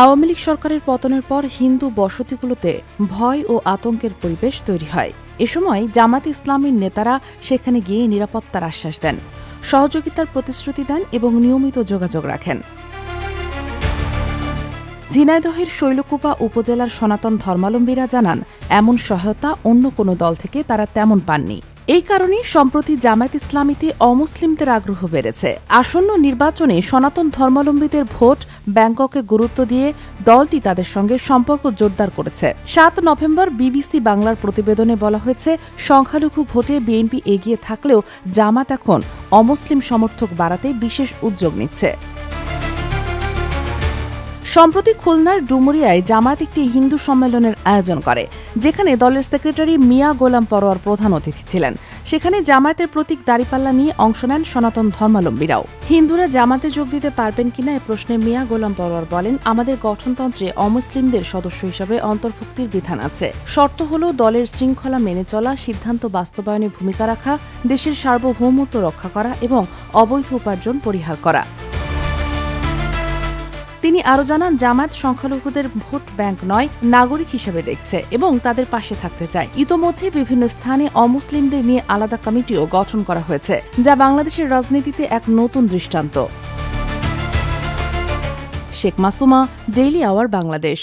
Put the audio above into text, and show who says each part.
Speaker 1: আওয়ামী লীগ সরকারের পতনের পর হিন্দু বসতিগুলোতে ভয় ও আতঙ্কের পরিবেশ তৈরি হয়। এ সময় জামাত ইসলামীর নেতারা সেখানে গিয়ে নিরাপত্তার আশ্বাস দেন, সহযোগিতার প্রতিশ্রুতি দেন এবং নিয়মিত যোগাযোগ রাখেন। ঝিনাইদহের শৈলকুপা উপজেলার সনাতন ধর্মাবলম্বীরা জানান, এমন সহায়তা অন্য কোনো দল থেকে তারা তেমন পাননি। এই কারণেই সম্প্রতি জামায়াত ইসলামীতে অমুসলিমদের আগ্রহ বেড়েছে। আসন্ন নির্বাচনে সনাতন ধর্মাবলম্বীদের ভোট ব্যাংককে গুরুত্ব দিয়ে দলটি তাদের সঙ্গে সম্পর্ক জোরদার করেছে। 7 নভেম্বর বিবিসি বাংলার প্রতিবেদনে বলা হয়েছে, সংখ্যালঘু ভোটে বিএনপি এগিয়ে থাকলেও জামাত এখন অমুসলিম সমর্থক বাড়াতে বিশেষ উদ্যোগ নিচ্ছে। সম্প্রতি খুলনার ডুমুরিয়ায় জামায়াত একটি হিন্দু সম্মেলনের আয়োজন করে, যেখানে দলের সেক্রেটারি মিয়া গোলাম পরোয়ার প্রধান অতিথি ছিলেন। সেখানে জামায়াতের প্রতীক দাঁড়িপাল্লা নিয়ে অংশ নেন সনাতন ধর্মাবলম্বীরাও। হিন্দুরা জামাতে যোগ দিতে পারবেন কিনা এ প্রশ্নে মিয়া গোলাম পরোয়ার বলেন, আমাদের গঠনতন্ত্রে অমুসলিমদের সদস্য হিসেবে অন্তর্ভুক্তির বিধান আছে। শর্ত হল দলের শৃঙ্খলা মেনে চলা, সিদ্ধান্ত বাস্তবায়নে ভূমিকা রাখা, দেশের সার্বভৌমত্ব রক্ষা করা এবং অবৈধ উপার্জন পরিহার করা। তিনি আরও জানান, জামায়াত সংখ্যালঘুদের ভোট ব্যাংক নয়, নাগরিক হিসেবে দেখছে এবং তাদের পাশে থাকতে চায়। ইতোমধ্যে বিভিন্ন স্থানে অমুসলিমদের নিয়ে আলাদা কমিটিও গঠন করা হয়েছে, যা বাংলাদেশের রাজনীতিতে এক নতুন দৃষ্টান্ত। Sheikh Masuma, daily hour, Bangladesh.